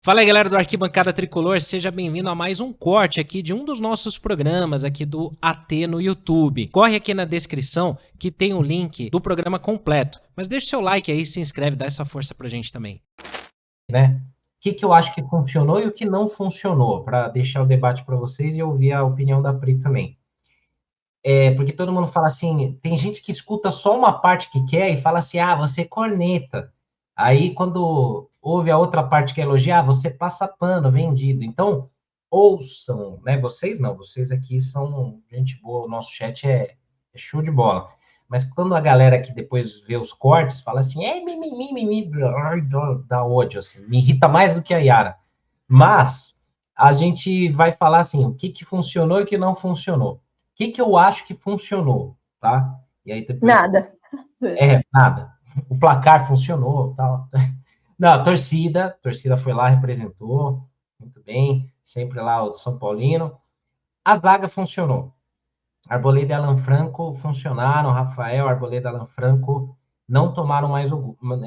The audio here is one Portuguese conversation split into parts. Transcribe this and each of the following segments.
Fala aí, galera do Arquibancada Tricolor, seja bem-vindo a mais um corte aqui de um dos nossos programas aqui do AT no YouTube. Corre aqui na descrição que tem o link do programa completo, mas deixa o seu like aí, se inscreve, dá essa força pra gente também. Né? O que eu acho que funcionou e o que não funcionou, para deixar o debate para vocês e ouvir a opinião da Pri também. Porque todo mundo fala assim, tem gente que escuta só uma parte que quer e fala assim, você corneta. Aí, quando ouve a outra parte que elogia, você passa pano, vendido. Então, ouçam, né? Vocês não, vocês aqui são gente boa, o nosso chat é show de bola. Mas quando a galera que depois vê os cortes, fala assim, mimimi, dá ódio, assim, me irrita mais do que a Yara. Mas a gente vai falar assim, o que funcionou e o que não funcionou. O que eu acho que funcionou, tá? E aí depois, Nada. nada. O placar funcionou, tal. Não, a torcida foi lá, representou, muito bem, sempre lá o de São Paulino. A zaga funcionou. Arboleda e Alan Franco funcionaram, Rafael, Arboleda e Alan Franco não tomaram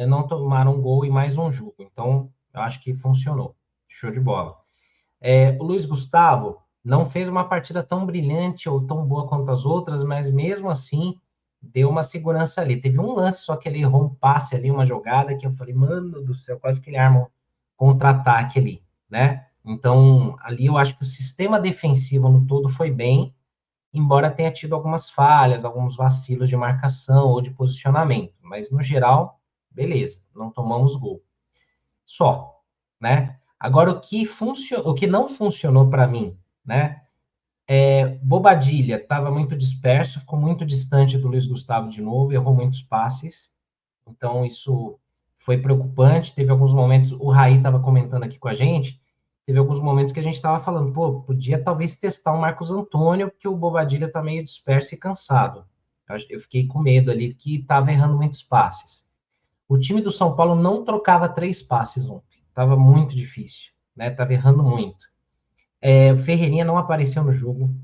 não tomaram gol e mais um jogo. Então, eu acho que funcionou. Show de bola. O Luiz Gustavo não fez uma partida tão brilhante ou tão boa quanto as outras, mas mesmo assim deu uma segurança ali. Teve um lance só que ele errou um passe ali, uma jogada que eu falei, mano do céu, quase que ele arma um contra-ataque ali, né? Então, ali eu acho que o sistema defensivo no todo foi bem, embora tenha tido algumas falhas, alguns vacilos de marcação ou de posicionamento, mas no geral, beleza, não tomamos gol. Só, né? Agora, o que não funcionou para mim, né? Bobadilha estava muito disperso, ficou muito distante do Luiz Gustavo de novo, errou muitos passes, então isso foi preocupante. Teve alguns momentos, o Raí estava comentando aqui com a gente, teve alguns momentos que a gente estava falando, pô, podia talvez testar o Marcos Antônio, porque o Bobadilha está meio disperso e cansado. Eu fiquei com medo ali, que estava errando muitos passes. O time do São Paulo não trocava 3 passes ontem, estava muito difícil, né? Estava errando muito. O Ferreirinha não apareceu no jogo,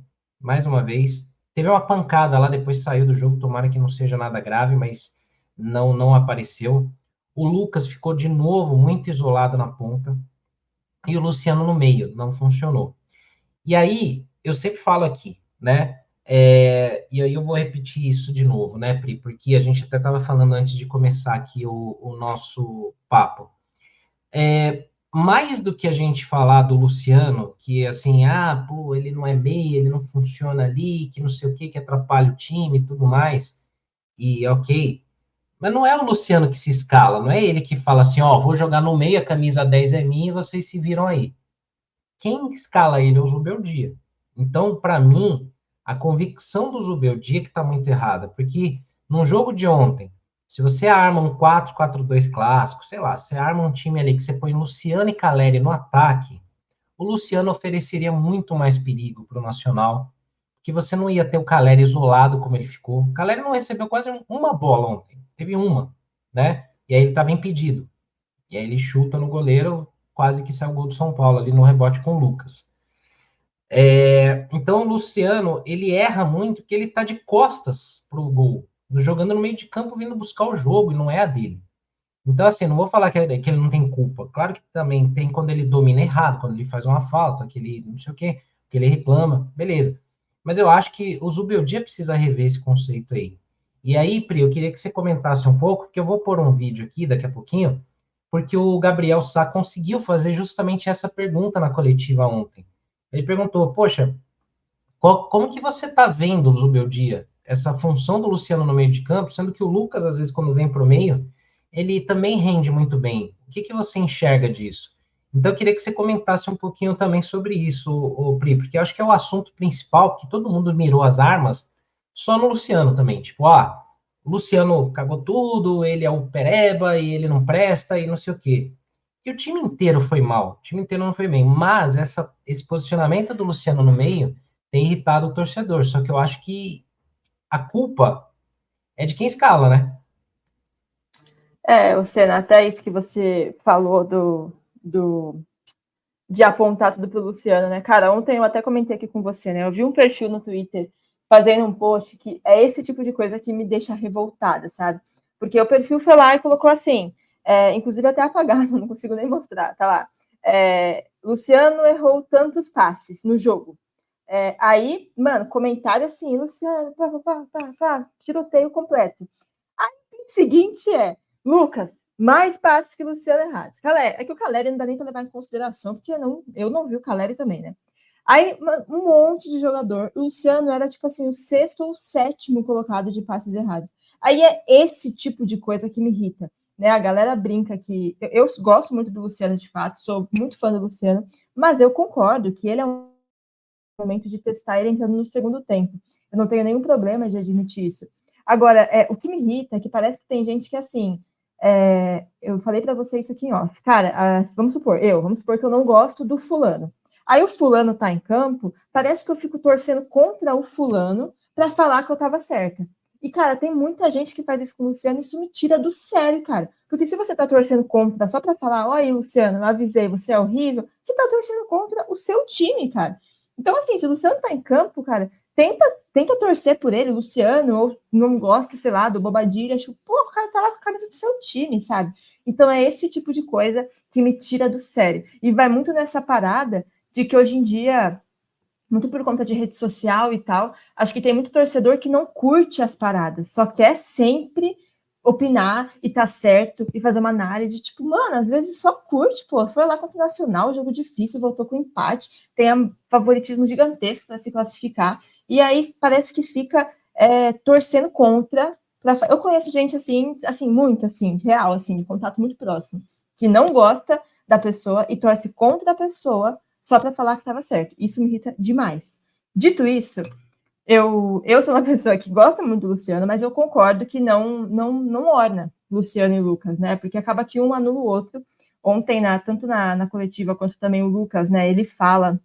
mais uma vez. Teve uma pancada lá, depois saiu do jogo, tomara que não seja nada grave, mas não apareceu. O Lucas ficou de novo muito isolado na ponta. E o Luciano no meio, não funcionou. E aí, eu sempre falo aqui, né? E aí eu vou repetir isso de novo, né, Pri? Porque a gente até estava falando antes de começar aqui o nosso papo. Mais do que a gente falar do Luciano, que assim, pô, ele não é meia, ele não funciona ali, que não sei o que atrapalha o time e tudo mais, e ok. Mas não é o Luciano que se escala, não é ele que fala assim, ó, vou jogar no meio, a camisa 10 é minha e vocês se viram aí. Quem escala ele é o Zubeldia. Então, para mim, a convicção do Zubeldia que está muito errada, porque no jogo de ontem, se você arma um 4-4-2 clássico, sei lá, você arma um time ali que você põe Luciano e Caleri no ataque, o Luciano ofereceria muito mais perigo para o Nacional, que você não ia ter o Caleri isolado como ele ficou. O Caleri não recebeu quase uma bola ontem, teve uma, né? E aí ele estava impedido. E aí ele chuta no goleiro, quase que sai o gol do São Paulo ali no rebote com o Lucas. Então o Luciano, ele erra muito porque ele está de costas pro gol, jogando no meio de campo, vindo buscar o jogo, e não é a dele. Então, assim, não vou falar que ele não tem culpa. Claro que também tem quando ele domina errado, quando ele faz uma falta, que ele não sei o quê, que ele reclama, beleza. Mas eu acho que o Zubeldia precisa rever esse conceito aí. E aí, Pri, eu queria que você comentasse um pouco, porque eu vou pôr um vídeo aqui daqui a pouquinho, porque o Gabriel Sá conseguiu fazer justamente essa pergunta na coletiva ontem. Ele perguntou, poxa, como que você está vendo o Zubeldia, essa função do Luciano no meio de campo, sendo que o Lucas, às vezes, quando vem para o meio, ele também rende muito bem. O que você enxerga disso? Então, eu queria que você comentasse um pouquinho também sobre isso, Pri, porque eu acho que é o assunto principal, porque todo mundo mirou as armas só no Luciano também. Tipo, o Luciano cagou tudo, ele é o pereba e ele não presta e não sei o quê. E o time inteiro foi mal, o time inteiro não foi bem, mas esse posicionamento do Luciano no meio tem irritado o torcedor, só que eu acho que a culpa é de quem escala, né? Luciana, até isso que você falou de apontar tudo pro Luciano, né? Cara, ontem eu até comentei aqui com você, né? Eu vi um perfil no Twitter fazendo um post que é esse tipo de coisa que me deixa revoltada, sabe? Porque o perfil foi lá e colocou assim, inclusive até apagado, não consigo nem mostrar, tá lá. Luciano errou tantos passes no jogo. Aí, mano, comentário assim, Luciano, tiroteio completo. Aí, o seguinte Lucas, mais passes que Luciano errados. É que o Caleri não dá nem para levar em consideração, porque eu não vi o Caleri também, né? Aí, um monte de jogador. O Luciano era, tipo assim, o 6º ou 7º colocado de passes errados. Aí é esse tipo de coisa que me irrita, né? A galera brinca que... Eu gosto muito do Luciano, de fato, sou muito fã do Luciano, mas eu concordo que ele é um momento de testar ele entrando no segundo tempo. Eu não tenho nenhum problema de admitir isso. Agora, o que me irrita é que parece que tem gente que, assim... eu falei para você isso aqui em off. Cara, vamos supor que eu não gosto do fulano. Aí o fulano tá em campo, parece que eu fico torcendo contra o fulano para falar que eu tava certa. E, cara, tem muita gente que faz isso com o Luciano e isso me tira do sério, cara. Porque se você tá torcendo contra só para falar, olha aí, Luciano, eu avisei, você é horrível, você tá torcendo contra o seu time, cara. Então, assim, se o Luciano tá em campo, cara, tenta torcer por ele, o Luciano, ou não gosta, sei lá, do Bobadilha, tipo, pô, o cara tá lá com a camisa do seu time, sabe? Então é esse tipo de coisa que me tira do sério. E vai muito nessa parada de que hoje em dia, muito por conta de rede social e tal, acho que tem muito torcedor que não curte as paradas, só quer sempre opinar e tá certo e fazer uma análise, tipo, mano, às vezes só curte, pô, foi lá contra o Nacional, jogo difícil, voltou com empate, tem um favoritismo gigantesco para se classificar, e aí parece que fica torcendo contra. Eu conheço gente assim, muito assim, real, assim, de contato muito próximo, que não gosta da pessoa e torce contra a pessoa só para falar que estava certo. Isso me irrita demais. Dito isso, eu sou uma pessoa que gosta muito do Luciano, mas eu concordo que não orna Luciano e Lucas, né? Porque acaba que um anula o outro. Ontem, tanto na coletiva quanto também o Lucas, né? Ele fala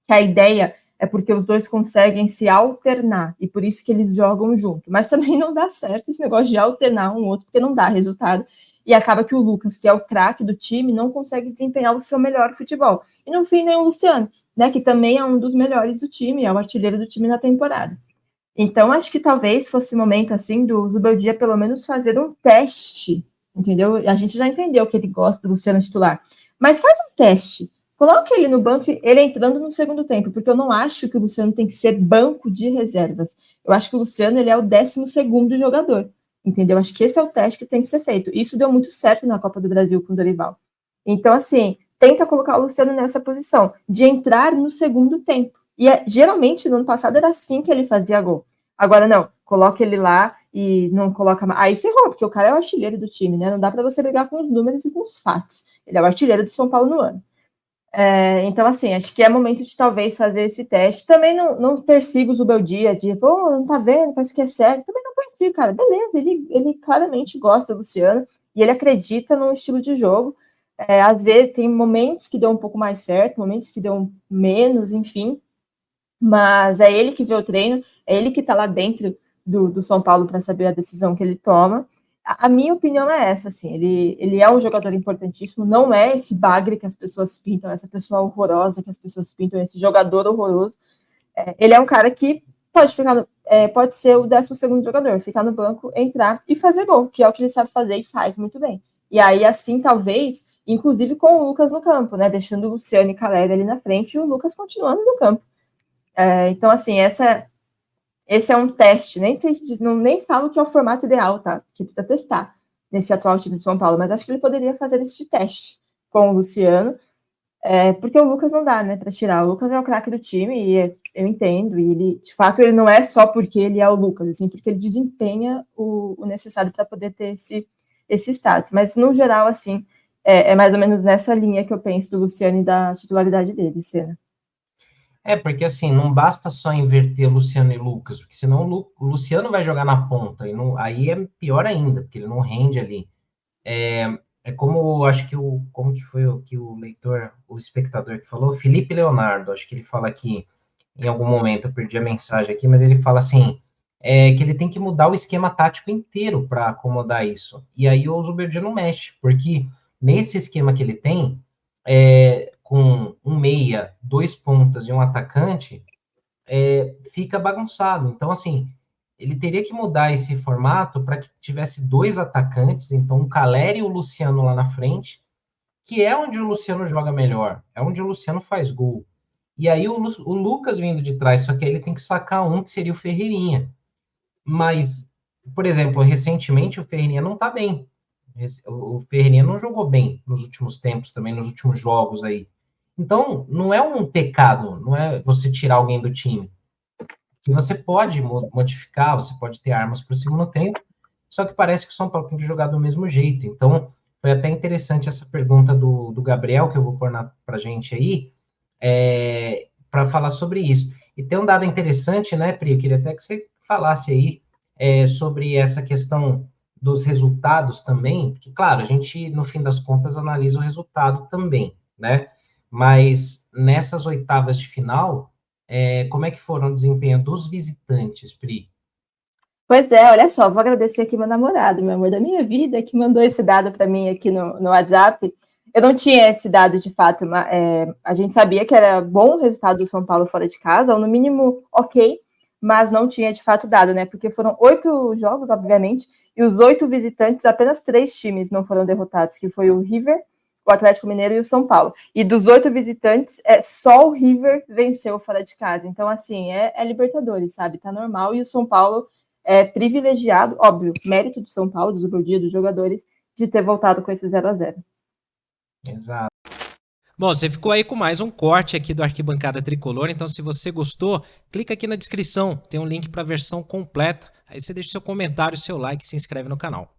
que a ideia é porque os dois conseguem se alternar e por isso que eles jogam junto. Mas também não dá certo esse negócio de alternar um outro, porque não dá resultado. E acaba que o Lucas, que é o craque do time, não consegue desempenhar o seu melhor futebol. E no fim, nem o Luciano, né, que também é um dos melhores do time, é o artilheiro do time na temporada. Então, acho que talvez fosse momento, assim, do Zubeldia pelo menos fazer um teste, entendeu? A gente já entendeu que ele gosta do Luciano titular, mas faz um teste. Coloca ele no banco, ele entrando no segundo tempo, porque eu não acho que o Luciano tem que ser banco de reservas. Eu acho que o Luciano ele é o 12º jogador, entendeu? Acho que esse é o teste que tem que ser feito. Isso deu muito certo na Copa do Brasil com o Dorival. Então, assim, tenta colocar o Luciano nessa posição, de entrar no segundo tempo. E geralmente, no ano passado, era assim que ele fazia gol. Agora, não, coloca ele lá e não coloca mais. Aí ferrou, porque o cara é o artilheiro do time, né? Não dá para você brigar com os números e com os fatos. Ele é o artilheiro do São Paulo no ano. Então, assim, acho que é momento de talvez fazer esse teste. Também não persigo o Zubeldia, de, pô, não tá vendo, parece que é sério. Também não persigo, cara. Beleza, ele claramente gosta do Luciano e ele acredita no estilo de jogo. Às vezes tem momentos que deu um pouco mais certo, momentos que deu menos, enfim. Mas é ele que vê o treino, é ele que está lá dentro do São Paulo para saber a decisão que ele toma. A minha opinião é essa, assim, ele é um jogador importantíssimo, não é esse bagre que as pessoas pintam, essa pessoa horrorosa que as pessoas pintam, esse jogador horroroso. Ele é um cara que pode ser o 12º jogador, ficar no banco, entrar e fazer gol, que é o que ele sabe fazer e faz muito bem. E aí, assim, talvez, inclusive com o Lucas no campo, né, deixando o Luciano e Caleri ali na frente e o Lucas continuando no campo. Então, assim, esse é um teste, nem falo que é o formato ideal, tá? Que precisa testar nesse atual time de São Paulo, mas acho que ele poderia fazer esse teste com o Luciano, porque o Lucas não dá, né, para tirar. O Lucas é o craque do time e eu entendo, e ele, de fato, ele não é só porque ele é o Lucas, assim, porque ele desempenha o necessário para poder ter esse status. Mas, no geral, assim, é mais ou menos nessa linha que eu penso do Luciano e da titularidade dele, Senna. Porque assim, não basta só inverter Luciano e Lucas, porque senão o Luciano vai jogar na ponta, e aí é pior ainda, porque ele não rende ali. Como, acho que como que foi o que o leitor, o espectador que falou? Felipe Leonardo, acho que ele fala aqui, em algum momento, eu perdi a mensagem aqui, mas ele fala assim, que ele tem que mudar o esquema tático inteiro para acomodar isso. E aí o Zubeldia não mexe, porque nesse esquema que ele tem, com um meia, 2 pontas e um atacante, fica bagunçado. Então, assim, ele teria que mudar esse formato para que tivesse 2 atacantes, então o Caleri e o Luciano lá na frente, que é onde o Luciano joga melhor, é onde o Luciano faz gol. E aí o Lucas vindo de trás, só que aí ele tem que sacar um que seria o Ferreirinha. Mas, por exemplo, recentemente o Ferreirinha não tá bem. O Ferreirinha não jogou bem nos últimos tempos também, nos últimos jogos aí. Então, não é um pecado, não é você tirar alguém do time. Que você pode modificar, você pode ter armas para o segundo tempo, só que parece que o São Paulo tem que jogar do mesmo jeito. Então, foi até interessante essa pergunta do Gabriel, que eu vou pôr para a gente aí, para falar sobre isso. E tem um dado interessante, né, Pri? Eu queria até que você falasse aí sobre essa questão dos resultados também, porque, claro, a gente, no fim das contas, analisa o resultado também, né? Mas nessas oitavas de final, como é que foram o desempenho dos visitantes, Pri? Pois é, olha só, vou agradecer aqui meu namorado, meu amor da minha vida, que mandou esse dado para mim aqui no WhatsApp. Eu não tinha esse dado de fato, mas, a gente sabia que era bom o resultado do São Paulo fora de casa, ou no mínimo ok, mas não tinha de fato dado, né? Porque foram 8 jogos, obviamente, e os 8 visitantes, apenas 3 times não foram derrotados, que foi o River, o Atlético Mineiro e o São Paulo. E dos 8 visitantes, só o River venceu fora de casa. Então, assim, é Libertadores, sabe? Tá normal, e o São Paulo é privilegiado, óbvio, mérito do São Paulo, do Zubeldia, dos jogadores, de ter voltado com esse 0-0. Exato. Bom, você ficou aí com mais um corte aqui do Arquibancada Tricolor, então se você gostou, clica aqui na descrição, tem um link para a versão completa, aí você deixa seu comentário, seu like e se inscreve no canal.